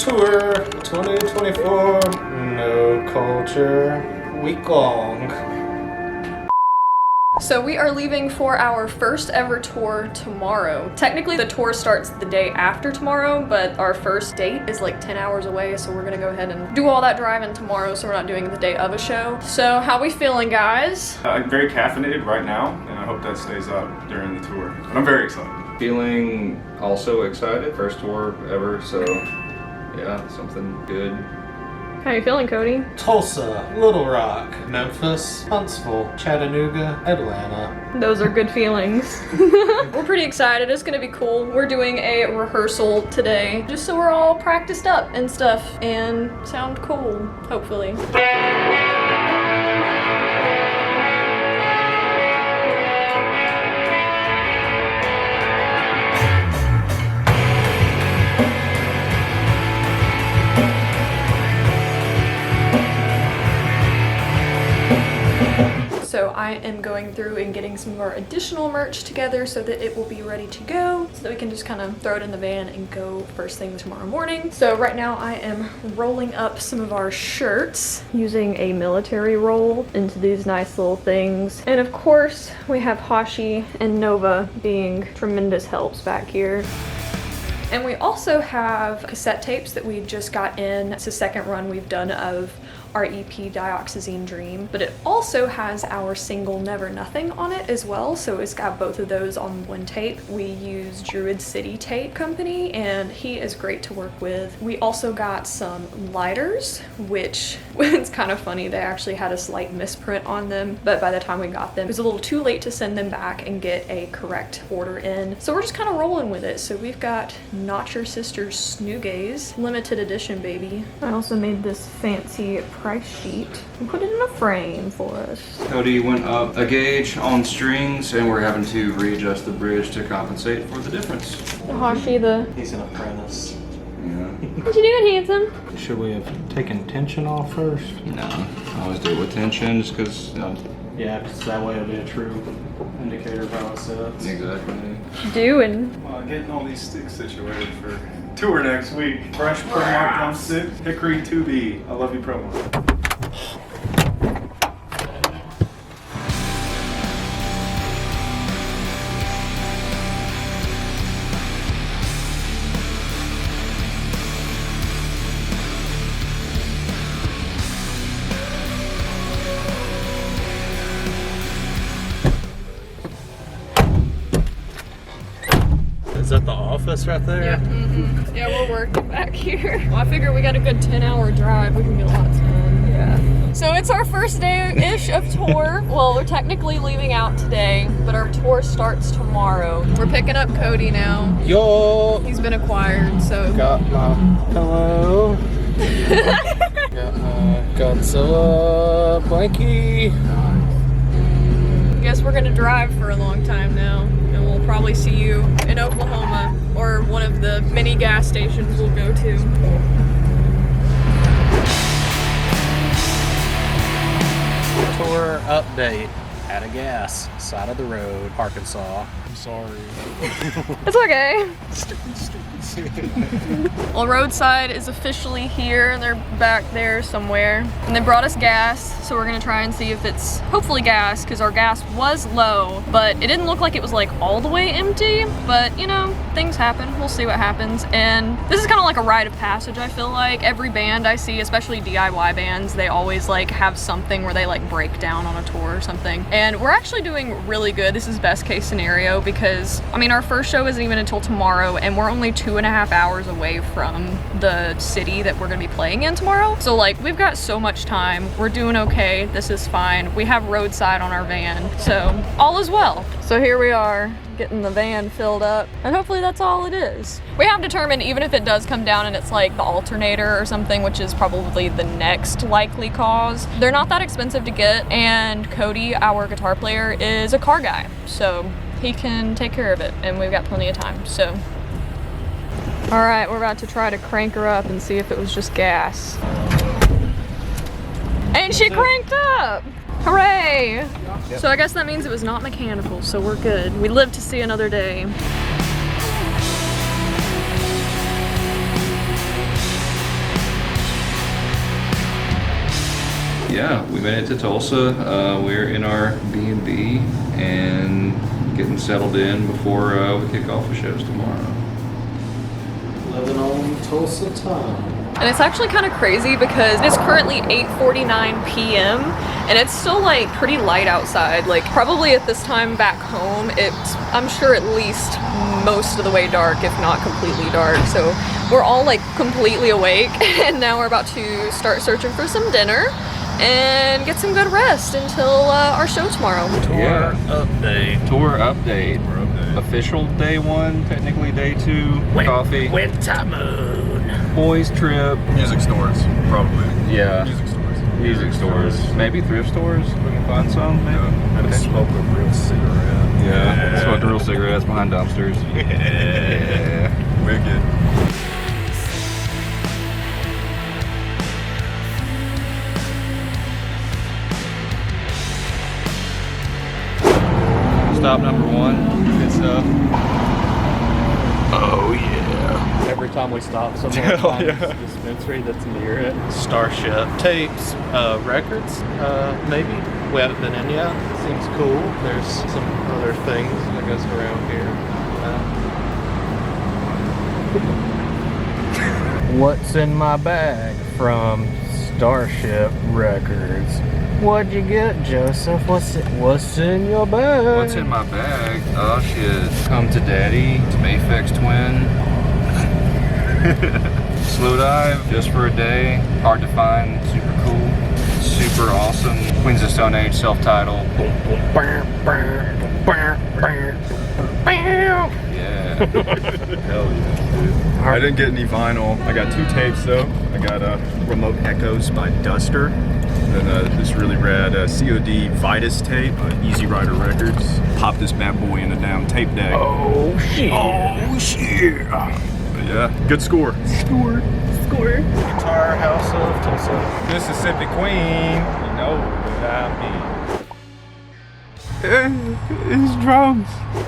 Tour 2024, no culture, week long. So we are leaving for our first ever tour tomorrow. Technically the tour starts the day after tomorrow, but our first date is like 10 hours away, so we're gonna go ahead and do all that driving tomorrow, so we're not doing it the day of a show. So how we feeling, guys? I'm very caffeinated right now, and I hope that stays up during the tour. But I'm very excited. Feeling also excited. First tour ever, so yeah, something good. How you feeling, Cody? Tulsa, Little Rock, Memphis, Huntsville, Chattanooga, Atlanta. Those are good feelings. We're pretty excited. It's gonna be cool. We're doing a rehearsal today, just so we're all practiced up and stuff and sound cool, hopefully. So I am going through and getting some of our additional merch together so that it will be ready to go, so that we can just kind of throw it in the van and go first thing tomorrow morning. So right now I am rolling up some of our shirts using a military roll into these nice little things. And of course we have Hashi and Nova being tremendous helps back here. And we also have cassette tapes that we just got in. It's the second run we've done of our EP Dioxazine Dream, but it also has our single Never Nothing on it as well, so it's got both of those on one tape. We use Druid City Tape Company and he is great to work with. We also got some lighters, which it's kind of funny, they actually had a slight misprint on them, but by the time we got them it was a little too late to send them back and get a correct order in, so we're just kind of rolling with it. So we've got Not Your Sister's Snoogaze limited edition, baby. I also made this fancy price sheet and put it in a frame for us. Cody went up a gauge on strings, and we're having to readjust the bridge to compensate for the difference. Hashi, He's an apprentice. Yeah. what you doing, handsome? Should we have taken tension off first? No, I always do it with tension, just because. Yeah, because that way it'll be a true indicator of how it sits. Exactly. Doing. Getting all these sticks situated for tour next week. Fresh Promark drumstick, Hickory 2B. I love you, Promark. Is that the office right there? Yeah, yeah, we're working back here. Well, I figure we got a good 10-hour drive. We can get a lot done. Yeah. So it's our first day-ish of tour. Well, we're technically leaving out today, but our tour starts tomorrow. We're picking up Cody now. Yo! He's been acquired, so. Got my pillow. Got my Godzilla blankie. Guess we're gonna drive for a long time now, and we'll probably see you in Oklahoma or one of the many gas stations we'll go to. Tour update. At a gas, side of the road, Arkansas. I'm sorry. It's okay. Well, roadside is officially here. They're back there somewhere. And they brought us gas, so we're gonna try and see if it's hopefully gas, because our gas was low, but it didn't look like it was like all the way empty, but you know, things happen. We'll see what happens. And this is kind of like a rite of passage, I feel like. Every band I see, especially DIY bands, they always like have something where they like break down on a tour or something. And we're actually doing really good. This is best case scenario because, I mean, our first show isn't even until tomorrow and we're only 2.5 hours away from the city that we're gonna be playing in tomorrow. So like, we've got so much time. We're doing okay. This is fine. We have roadside on our van, so all is well. So here we are, getting the van filled up, and hopefully that's all it is. We have determined, even if it does come down and it's like the alternator or something, which is probably the next likely cause, they're not that expensive to get, and Cody, our guitar player, is a car guy, so he can take care of it, and we've got plenty of time, so. All right, we're about to try to crank her up and see if it was just gas. And she cranked up! Hooray! Yep. So I guess that means it was not mechanical, so we're good. We live to see another day. yeah, we made it to Tulsa. We're in our B&B and getting settled in before we kick off the shows tomorrow. Living on Tulsa time. And it's actually kind of crazy because it's currently 8:49 p.m. and it's still like pretty light outside. Like probably at this time back home, it's, I'm sure, at least most of the way dark, if not completely dark. So we're all like completely awake and now we're about to start searching for some dinner and get some good rest until our show tomorrow. Tour update. Tour update. Official day 1, technically day 2. Coffee. Winter moon. Boys trip. Music stores, probably. Yeah. Music stores. Music stores. Maybe thrift stores. We can find some. Maybe. And smoke a real cigarette. Yeah. Smoke real cigarettes behind dumpsters. Yeah. Wicked. Stop number 1. Good stuff. Oh yeah. Every time we stop somewhere, Oh, yeah. a dispensary that's near it. Starship tapes, records, maybe. We haven't been in yet. Seems cool. There's some other things I guess around here. What's in my bag from Starship Records? What'd you get, Joseph? What's in your bag? What's in my bag? Oh shit. Come to Daddy. It's Mayfix Twin. Slow dive, just for a day. Hard to find, super cool, super awesome. Queens of Stone Age self-titled. Yeah. Hell yeah, dude. I didn't get any vinyl. I got 2 tapes though. I got Remote Echoes by Duster. And this really rad COD Vitus tape, Easy Rider Records. Pop this bad boy in a damn tape deck. Oh shit. Oh shit. But yeah, good score. Score. Guitar House of Tulsa. Mississippi Queen. You know what I mean. It's drums.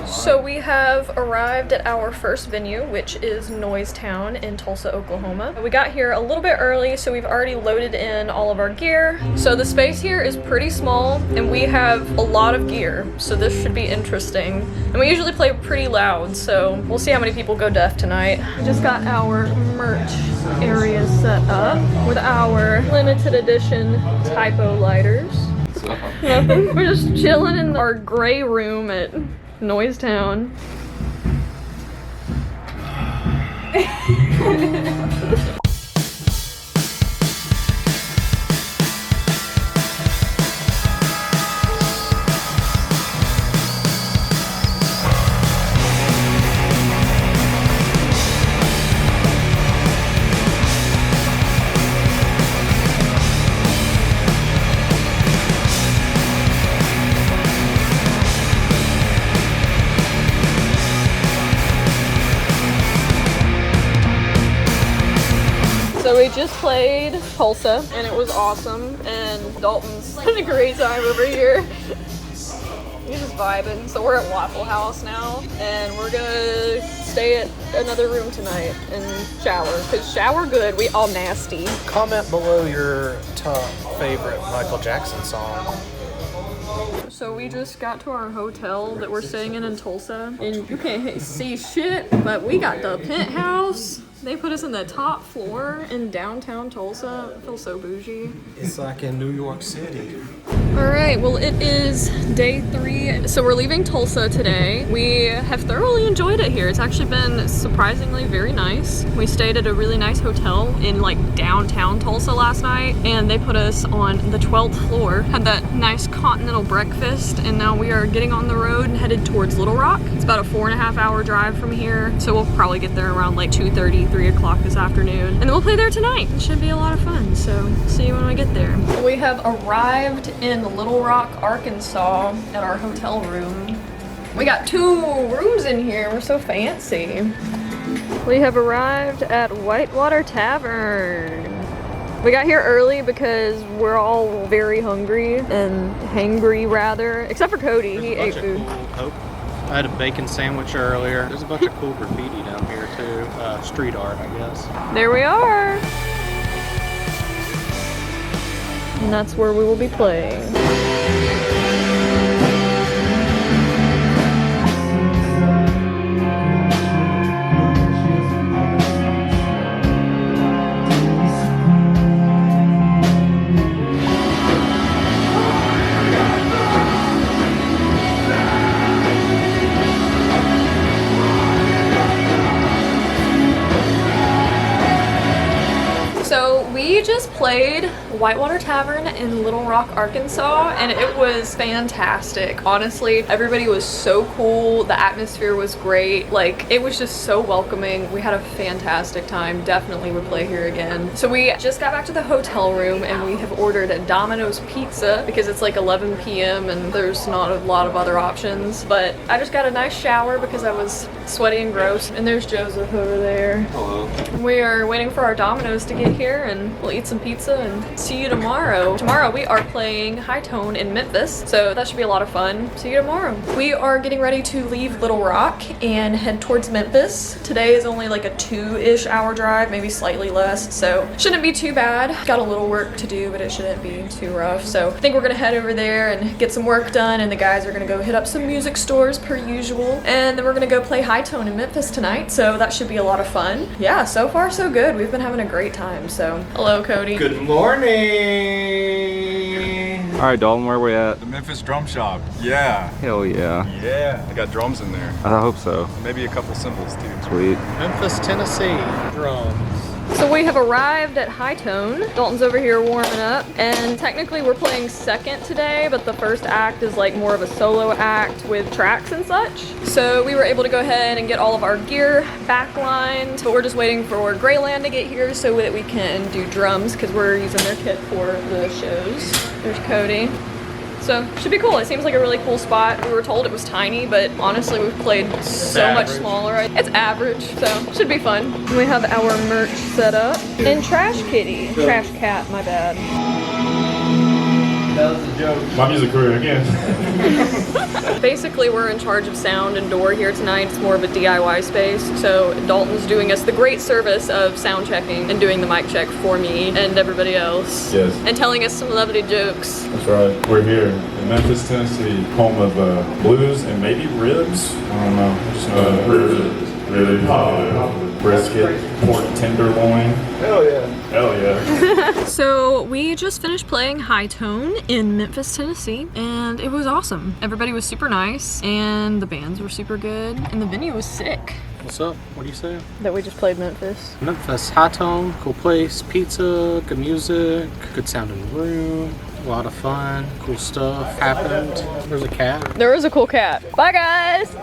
So we have arrived at our first venue, which is Noise Town in Tulsa, Oklahoma. We got here a little bit early, so we've already loaded in all of our gear. So the space here is pretty small, and we have a lot of gear, so this should be interesting. And we usually play pretty loud, so we'll see how many people go deaf tonight. We just got our merch area set up with our limited edition typo lighters. Nothing. We're just chilling in our gray room at Noise Town. So we just played Tulsa and it was awesome, and Dalton's having a great time over here. He's just vibing. So we're at Waffle House now and we're gonna stay at another room tonight and shower, because shower good, we all nasty. Comment below your top favorite Michael Jackson song. So we just got to our hotel that we're staying in Tulsa, and you can't see shit, but we got the penthouse. They put us in the top floor in downtown Tulsa. I feel so bougie. It's like in New York City. All right, well, it is day 3. So we're leaving Tulsa today. We have thoroughly enjoyed it here. It's actually been surprisingly very nice. We stayed at a really nice hotel in like downtown Tulsa last night, and they put us on the 12th floor, had that nice continental breakfast, and now we are getting on the road and headed towards Little Rock. It's about a 4.5 hour drive from here, so we'll probably get there around like 2:30, 3 o'clock this afternoon, and then we'll play there tonight. It should be a lot of fun, so see you when we get there. We have arrived in Little Rock, Arkansas at our hotel room. We got 2 rooms in here. We're so fancy. We have arrived at Whitewater Tavern. We got here early because we're all very hungry and hangry rather, except for Cody. He ate food. I had a bacon sandwich earlier. There's a bunch of cool graffiti down here too. Street art, I guess. There we are. and that's where we will be playing. We just played Whitewater Tavern in Little Rock, Arkansas, and it was fantastic. Honestly, everybody was so cool. The atmosphere was great. Like, it was just so welcoming. We had a fantastic time. Definitely would play here again. So we just got back to the hotel room and we have ordered a Domino's pizza because it's like 11 p.m. and there's not a lot of other options. But I just got a nice shower because I was sweaty and gross. And there's Joseph over there. Hello. We are waiting for our Domino's to get here and we'll eat some pizza and see you tomorrow. Tomorrow we are playing High Tone in Memphis, so that should be a lot of fun. See you tomorrow. We are getting ready to leave Little Rock and head towards Memphis. Today is only like a 2-ish hour drive, maybe slightly less, so shouldn't be too bad. Got a little work to do, but it shouldn't be too rough. So I think we're gonna head over there and get some work done, and the guys are gonna go hit up some music stores per usual, and then we're gonna go play High Tone in Memphis tonight, so that should be a lot of fun. Yeah, so far so good. We've been having a great time, so hello, Cody. Good morning. All right, Dalton, where are we at? The Memphis Drum Shop. Yeah. Hell yeah. Yeah. I got drums in there. I hope so. Maybe a couple cymbals too. Sweet. Memphis, Tennessee. Drums. So we have arrived at High Tone. Dalton's over here warming up, and technically we're playing second today, but the first act is like more of a solo act with tracks and such. So we were able to go ahead and get all of our gear backlined, but we're just waiting for Greyland to get here so that we can do drums because we're using their kit for the shows. There's Cody. So, should be cool. It seems like a really cool spot. We were told it was tiny, but honestly, we've played so much smaller. It's average, so should be fun. We have our merch set up. And Trash Kitty. Trash Cat, my bad. That was a joke. My music career again. Basically, we're in charge of sound and door here tonight. It's more of a DIY space. So Dalton's doing us the great service of sound checking and doing the mic check for me and everybody else. Yes. And telling us some lovely jokes. That's right. We're here in Memphis, Tennessee, home of blues and maybe ribs. I don't know. Just ribs is really popular. Brisket, pork tenderloin. Hell yeah. Hell yeah. So we just finished playing High Tone in Memphis, Tennessee, and it was awesome. Everybody was super nice, and the bands were super good, and the venue was sick. What's up? What do you say? That we just played Memphis. Memphis, High Tone, cool place, pizza, good music, good sound in the room, a lot of fun, cool stuff happened. There's a cat. There was a cool cat. Bye, guys!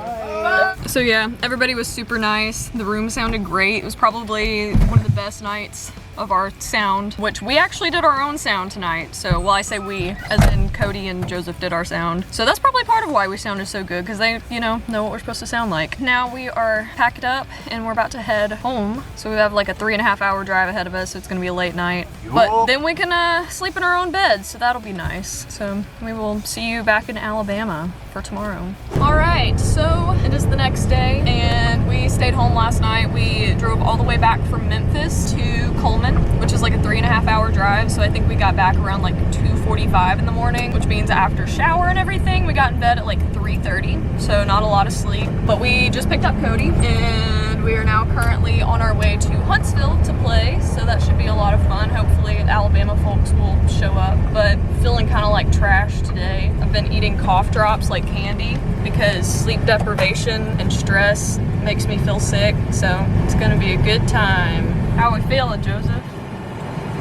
So yeah, everybody was super nice. The room sounded great. It was probably one of the best nights of our sound, which we actually did our own sound tonight. So, well, I say we, as in Cody and Joseph did our sound. So that's probably part of why we sounded so good, because they, you know what we're supposed to sound like. Now we are packed up and we're about to head home. So we have like a 3.5 hour drive ahead of us, so it's gonna be a late night. But then we can sleep in our own beds, so that'll be nice. So we will see you back in Alabama for tomorrow. All right, so it is the next day and we stayed home last night. We drove all the way back from Memphis to Coleman, which is like a 3.5 hour drive. So I think we got back around like 2:45 in the morning, which means after shower and everything, we got in bed at like 3:30. So not a lot of sleep, but we just picked up Cody and we are now currently on our way to Huntsville to play. So that should be a lot of fun. Hopefully Alabama folks will show up, but feeling kind of like trash today. I've been eating cough drops like candy because sleep deprivation and stress makes me feel sick. So it's gonna be a good time. How are we feeling, Joseph?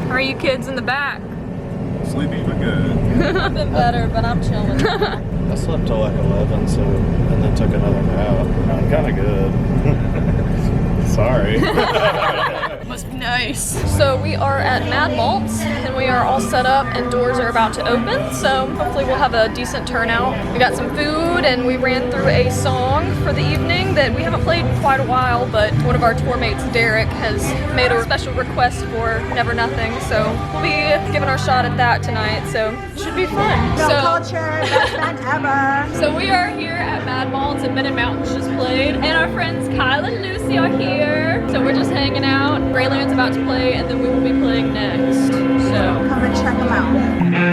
How are you kids in the back? Sleepy but good. I've been better, but I'm chilling. I slept till like 11, so, and then took another nap. I'm kind of good. Sorry. Must be nice. So we are at Mad Malt's and we are all set up and doors are about to open. So hopefully we'll have a decent turnout. We got some food and we ran through a song for the evening that we haven't played in quite a while, but one of our tour mates, Derek, has made a special request for Never Nothing. So we'll be giving our shot at that tonight. So it should be fun. No culture, best band ever. So we are here at Mad Malt's and Men and Mountains just played, and our friends Kyle and Lucy are here. So we're just hanging out. Greyland's about to play, and then we will be playing next. So Come and check them out.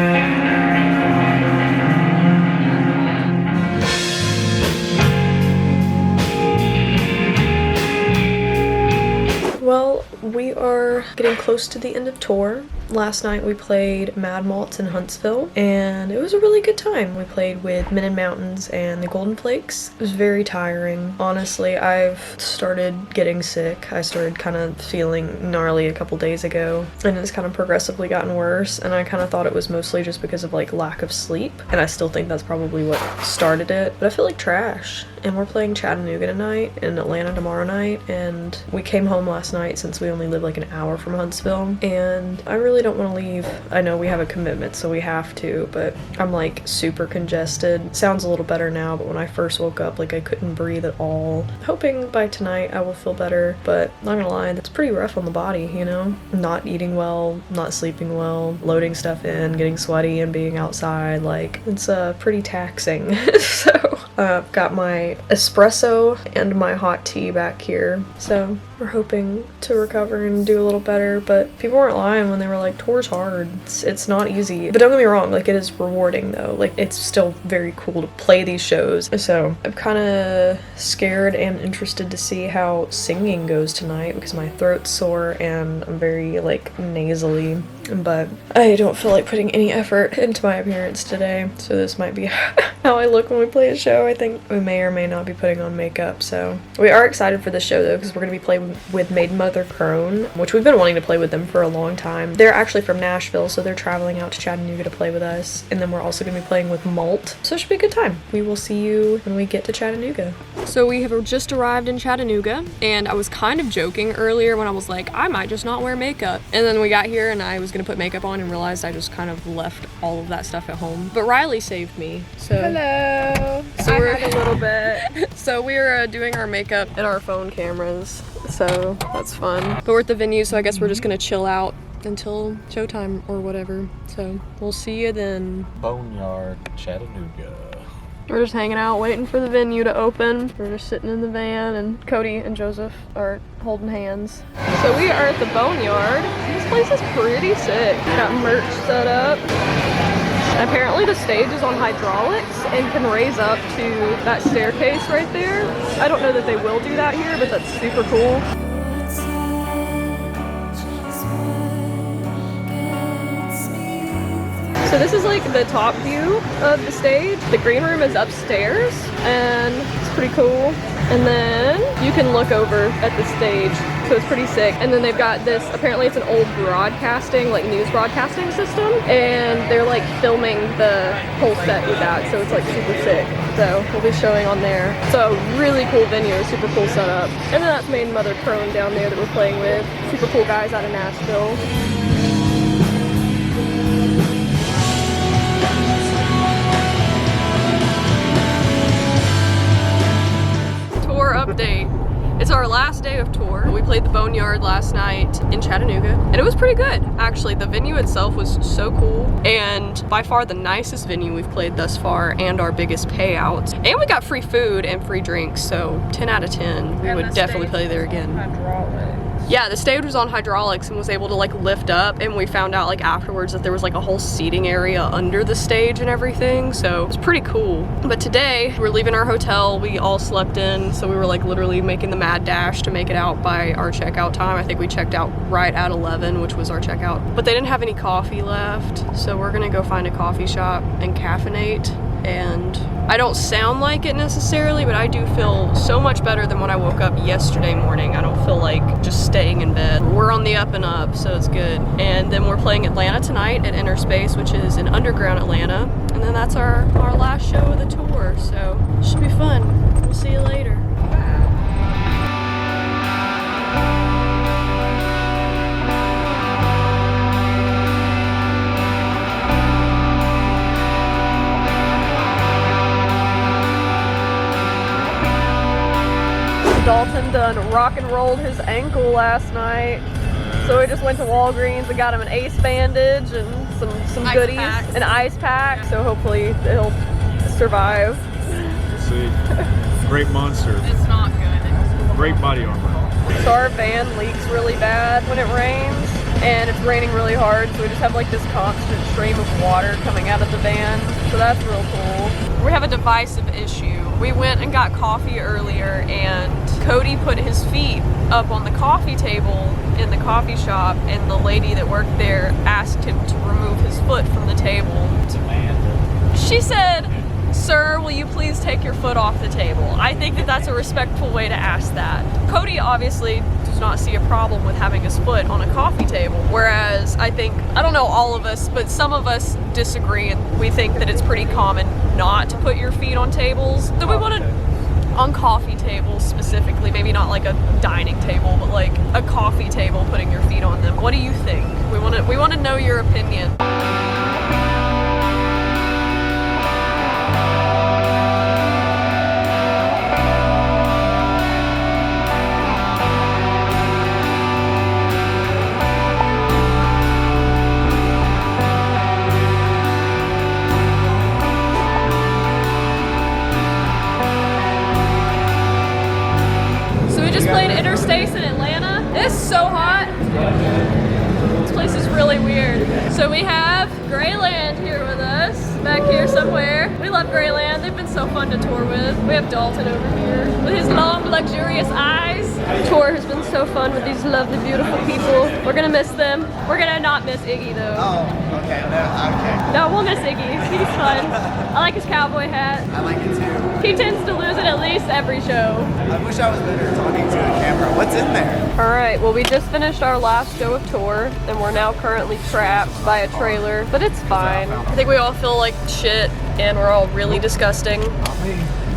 are getting close to the end of tour. Last night we played Mad Malts in Huntsville, and it was a really good time. We played with Men in Mountains and the Golden Flakes. It was very tiring. Honestly, I've started getting sick. I started kind of feeling gnarly a couple days ago, and it's kind of progressively gotten worse, and I kind of thought it was mostly just because of like lack of sleep, and I still think that's probably what started it, but I feel like trash. And we're playing Chattanooga tonight and Atlanta tomorrow night, and we came home last night since we only live like an hour from Huntsville, and I really don't want to leave. I know we have a commitment, so we have to, but I'm like super congested. Sounds a little better now, but when I first woke up, like I couldn't breathe at all. Hoping by tonight I will feel better, but not gonna lie, that's pretty rough on the body, you know? Not eating well, not sleeping well, loading stuff in, getting sweaty and being outside, like it's pretty taxing. So I've got my espresso and my hot tea back here, so we're hoping to recover and do a little better, but people weren't lying when they were like, tour's hard. It's not easy, but don't get me wrong, like it is rewarding though. Like it's still very cool to play these shows, so I'm kind of scared and interested to see how singing goes tonight because my throat's sore and I'm very like nasally, but I don't feel like putting any effort into my appearance today, so this might be how I look when we play a show. I think we may or may not be putting on makeup, so we are excited for this show though because we're going to be playing with Maiden Mother Crone, which we've been wanting to play with them for a long time. They're actually from Nashville, so they're traveling out to Chattanooga to play with us, and then we're also going to be playing with Malt, so it should be a good time. We will see you when we get to Chattanooga. So we have just arrived in Chattanooga, and I was kind of joking earlier when I was like, I might just not wear makeup, and then we got here and I was going to put makeup on and realized I just kind of left all of that stuff at home, but Riley saved me. So Hello. So I had a little bit. So we're doing our makeup in our phone cameras, so that's fun. But we're at the venue, so I guess we're just gonna chill out until showtime or whatever. So we'll see you then. Boneyard, Chattanooga. We're just hanging out, waiting for the venue to open. We're just sitting in the van, and Cody and Joseph are holding hands. So we are at the Boneyard. This place is pretty sick. Got merch set up. Apparently the stage is on hydraulics and can raise up to that staircase right there. I don't know that they will do that here, but that's super cool. So this is like the top view of the stage. The green room is upstairs and it's pretty cool. And then you can look over at the stage, so it's pretty sick. And then they've got this, apparently it's an old broadcasting, like news broadcasting system, and they're like filming the whole set with that, so it's like super sick. So we'll be showing on there. So really cool venue, super cool setup. And then that's Maiden Mother Crone down there that we're playing with. Super cool guys out of Nashville. Update. It's our last day of tour. We played the Boneyard last night in Chattanooga, and it was pretty good. Actually, the venue itself was so cool, and by far the nicest venue we've played thus far, and our biggest payouts. And we got free food and free drinks, so 10 out of 10. We would definitely play there again. Yeah, the stage was on hydraulics and was able to like lift up, and we found out like afterwards that there was like a whole seating area under the stage and everything, so it was pretty cool. But today we're leaving our hotel. We all slept in, so we were like literally making the mad dash to make it out by our checkout time. I think we checked out right at 11, which was our checkout, but they didn't have any coffee left, so we're gonna go find a coffee shop and caffeinate. And I don't sound like it necessarily, but I do feel so much better than when I woke up yesterday morning. I don't feel like just staying in bed. We're on the up and up, so it's good. And then we're playing Atlanta tonight at Inner Space, which is in underground Atlanta. And then that's our last show of the tour, so it should be fun. We'll see you later. Dalton done rock and rolled his ankle last night, so we just went to Walgreens and got him an ace bandage and some goodies, an ice pack, so hopefully he'll survive. We'll see. Great monster. It's not good. Great body armor. So our van leaks really bad when it rains, and it's raining really hard, so we just have like this constant stream of water coming out of the van, so that's real cool. We have a divisive issue. We went and got coffee earlier, and Cody put his feet up on the coffee table in the coffee shop, and the lady that worked there asked him to remove his foot from the table. She said, "Sir, will you please take your foot off the table?" I think that that's a respectful way to ask that. Cody obviously does not see a problem with having his foot on a coffee table, whereas I think, I don't know all of us, but some of us disagree, and we think that it's pretty common not to put your feet on tables. So we want to, on coffee tables specifically, maybe not like a dining table, but like a coffee table, putting your feet on them. What do you think? We want to know your opinion. Interstates in Atlanta. It's so hot. This place is really weird. So we have Greyland here with us, back here somewhere. We love Greyland. They've been so fun to tour with. We have Dalton over here with his long, luxurious eyes. The tour has been so fun with these lovely, beautiful people. We're gonna miss them. We're gonna not miss Iggy though. Oh, okay. Okay. No, we'll miss Iggy. He's fun. I like his cowboy hat. I like it too. He tends to lose it at least every show. I wish I was better talking to a camera. What's in there? All right, well, we just finished our last show of tour, and we're now currently trapped by a trailer, but it's fine. I think we all feel like shit, and we're all really disgusting.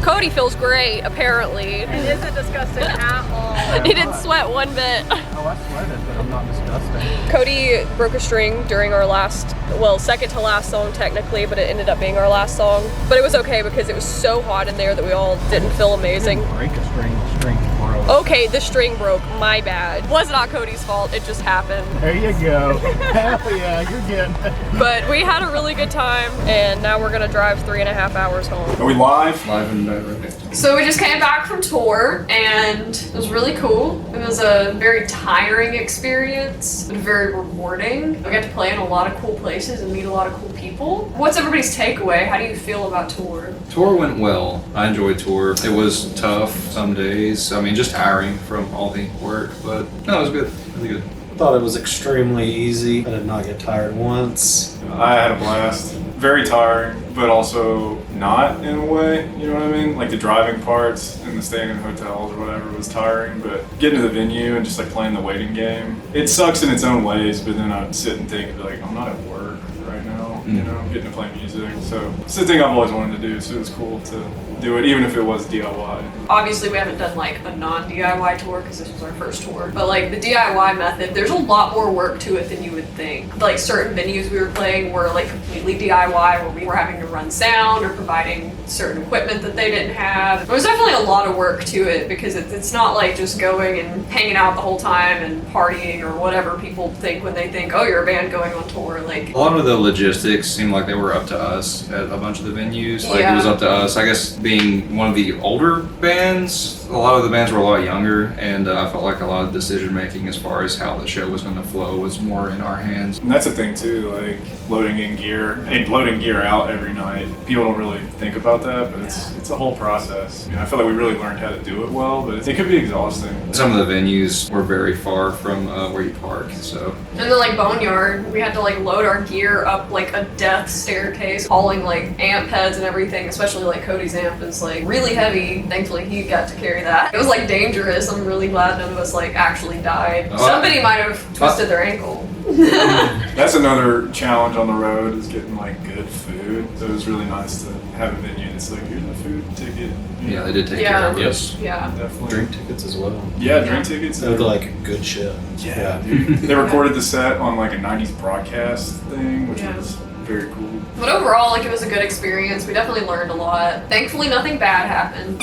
Cody feels great, apparently. It isn't disgusting at all. He didn't sweat one bit. Oh, I sweated, but I'm not disgusting. Cody broke a string during our last, well, second to last song technically, but it ended up being our last song. But it was okay because it was so hot in there that we all didn't feel amazing. Break a string, the string broke. Okay, the string broke, my bad. It was not Cody's fault, it just happened. There you go. Hell yeah, you're getting it. But we had a really good time, and now we're gonna drive 3.5 hours home. Are we live? Live and direct. So we just came back from tour, and it was really cool. It was a very tiring experience, but very rewarding. We got to play in a lot of cool places and meet a lot of cool people. What's everybody's takeaway? How do you feel about tour? Tour went well. I enjoyed tour. It was tough some days. I mean, just tiring from all the work, but no, it was good. Really good. Thought it was extremely easy. I did not get tired once. I had a blast. Very tiring, but also not in a way, you know what I mean? Like the driving parts and the staying in hotels or whatever was tiring, but getting to the venue and just like playing the waiting game, it sucks in its own ways, but then I'd sit and think like, I'm not at work right now, you know, I'm getting to play music. So it's the thing I've always wanted to do, so it was cool to do it, even if it was DIY. Obviously, we haven't done like a non-DIY tour because this was our first tour, but like the DIY method, there's a lot more work to it than you would think. Like certain venues we were playing were like completely DIY, where we were having to run sound or providing certain equipment that they didn't have. There was definitely a lot of work to it because it's not like just going and hanging out the whole time and partying or whatever people think when they think, oh, you're a band going on tour. Like A lot of the logistics seemed like they were up to us at a bunch of the venues. Like it was up to us. I guess being one of the older bands, a lot of the bands were a lot younger, and I felt like a lot of decision making as far as how the show was going to flow was more in our hands. And that's the thing too, like loading in gear and loading gear out every night. People don't really think about that, but it's a whole process. I feel like we really learned how to do it well, but it could be exhausting. Some of the venues were very far from where you park, so. And then like Boneyard, we had to like load our gear up like a death staircase, hauling like amp heads and everything, especially like Cody's amp is like really heavy. Thankfully he got to carry that. It was like dangerous. I'm really glad none of us like actually died. Somebody might have twisted their ankle. That's another challenge on the road is getting like good food. So it was really nice to have a venue that's like, here's a food ticket. Yeah, they did take care of us. Yeah. Definitely. Drink tickets as well. Yeah, drink tickets. They look like good shit. Yeah, dude. They recorded the set on like a 90s broadcast thing, which was very cool. But overall, like it was a good experience. We definitely learned a lot. Thankfully, nothing bad happened.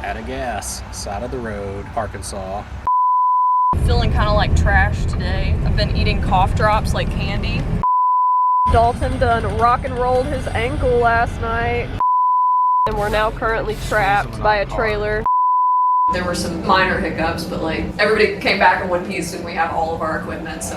Out of gas, side of the road, Arkansas. Feeling kind of like trash today. I've been eating cough drops like candy. Dalton done rock and rolled his ankle last night. And we're now currently trapped by a trailer. There were some minor hiccups, but like everybody came back in one piece and we have all of our equipment, so.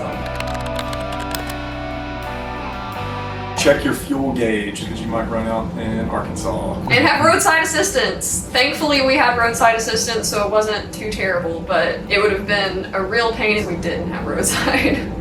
check your fuel gauge because you might run out in Arkansas. And have roadside assistance. Thankfully, we had roadside assistance, so it wasn't too terrible, but it would have been a real pain if we didn't have roadside.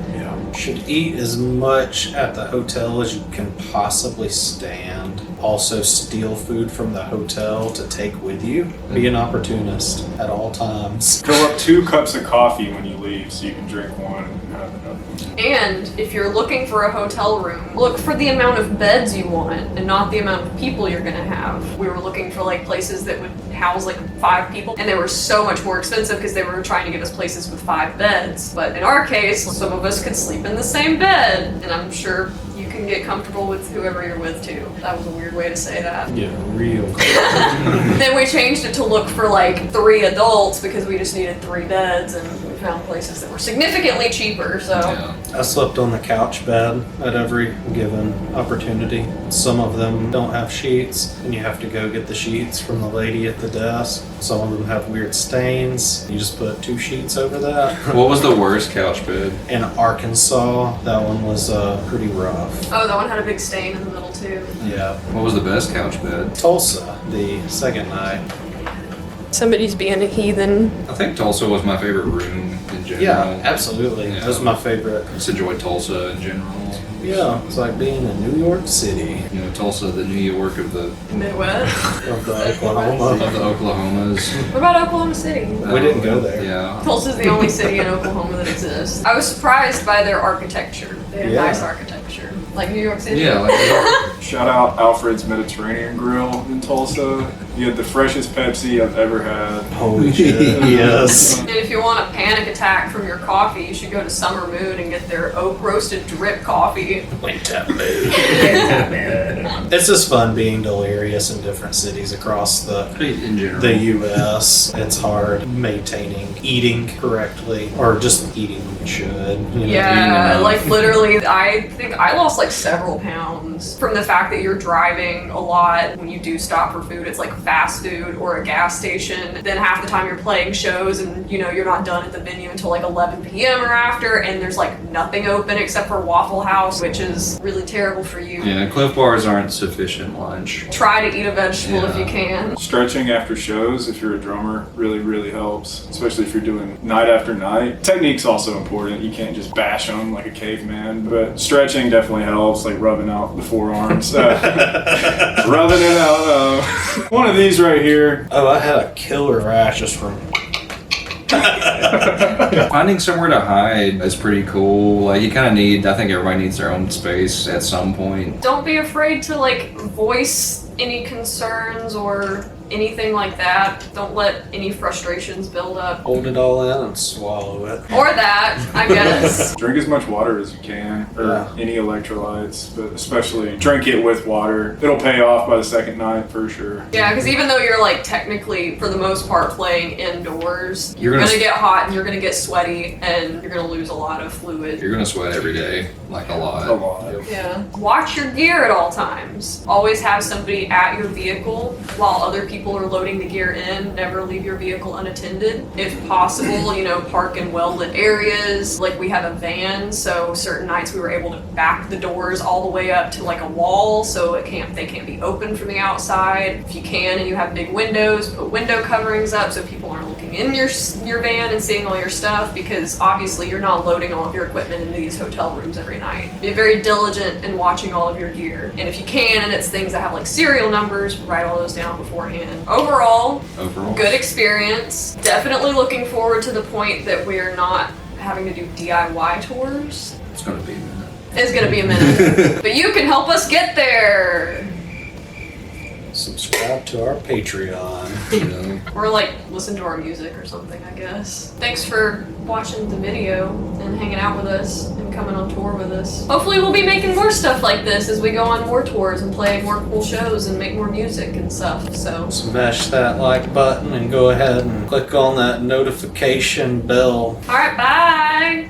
Should eat as much at the hotel as you can possibly stand. Also steal food from the hotel to take with you. Be an opportunist at all times. Fill up 2 cups of coffee when you leave so you can drink one and have another. And if you're looking for a hotel room, look for the amount of beds you want and not the amount of people you're gonna have. We were looking for like places that would house like 5 people, and they were so much more expensive because they were trying to give us places with 5 beds. But in our case, some of us could sleep in the same bed, and I'm sure you can get comfortable with whoever you're with too. That was a weird way to say that. Yeah, real. Then we changed it to look for like 3 adults because we just needed 3 beds, and we found places that were significantly cheaper, so. Yeah. I slept on the couch bed at every given opportunity. Some of them don't have sheets, and you have to go get the sheets from the lady at the desk. Some of them have weird stains. You just put 2 sheets over that. What was the worst couch bed? In Arkansas, that one was pretty rough. Oh, that one had a big stain in the middle too. Yeah. What was the best couch bed? Tulsa, the second night. Somebody's being a heathen. I think Tulsa was my favorite room in general. Yeah, absolutely. Yeah. That was my favorite. I just enjoyed Tulsa in general. Yeah, it's like being in New York City. You know, Tulsa, the New York of the Midwest. Of the Oklahoma. Oklahomas. What about Oklahoma City? We didn't go there. Yeah. Tulsa's the only city in Oklahoma that exists. I was surprised by their architecture. They have Yeah. nice architecture. Like New York City. Yeah, like Shout out Alfred's Mediterranean Grill in Tulsa. You had the freshest Pepsi I've ever had. Holy shit. Yes. And if you want a panic attack from your coffee, you should go to Summer Moon and get their oak roasted drip coffee. Winter mood. It's just fun being delirious in different cities across in general. the U.S. It's hard maintaining eating correctly, or just eating when you should. You know? Yeah, enough. like literally, I think I lost like several pounds from the fact that you're driving a lot. When you do stop for food, it's like fast food or a gas station. Then half the time you're playing shows and you know you're not done at the venue until like 11 p.m. or after, and there's like nothing open except for Waffle House, which is really terrible for you. Yeah, Cliff Bars aren't sufficient lunch. Try to eat a vegetable if you can. Stretching after shows, if you're a drummer, really helps, especially if you're doing night after night. Technique's also important. You can't just bash them like a caveman, but stretching definitely helps, like rubbing out the forearms. Rubbing it out. One of these right here. Oh, I had a killer rash just from. Finding somewhere to hide is pretty cool. Like you kind of need. I think everybody needs their own space at some point. Don't be afraid to like voice any concerns or anything like that. Don't let any frustrations build up. Hold it all in and swallow it. Or that, I guess. Drink as much water as you can, or Yeah. any electrolytes, but especially drink it with water. It'll pay off by the second night for sure. Yeah, because even though you're like technically, for the most part, playing indoors, you're You're gonna gonna- get hot and you're gonna get sweaty and you're gonna lose a lot of fluid. You're gonna sweat every day, like a lot. A lot. Yeah. Watch your gear at all times. Always have somebody at your vehicle while other people are loading the gear in. Never leave your vehicle unattended. If possible, you know, park in well-lit areas. Like we have a van, so certain nights we were able to back the doors all the way up to like a wall so they can't be open from the outside. If you can and you have big windows, put window coverings up so people aren't looking in your van and seeing all your stuff, because obviously you're not loading all of your equipment into these hotel rooms every night. Be very diligent in watching all of your gear. And if you can, and it's things that have like serial numbers, write all those down beforehand. Overall, good experience. Definitely looking forward to the point that we're not having to do DIY tours. It's gonna be a minute. It's gonna be a minute. But you can help us get there. Subscribe to our Patreon. You know. Or like listen to our music or something, I guess. Thanks for watching the video and hanging out with us and coming on tour with us. Hopefully we'll be making more stuff like this as we go on more tours and play more cool shows and make more music and stuff. So Smash that like button and go ahead and click on that notification bell. alright, bye!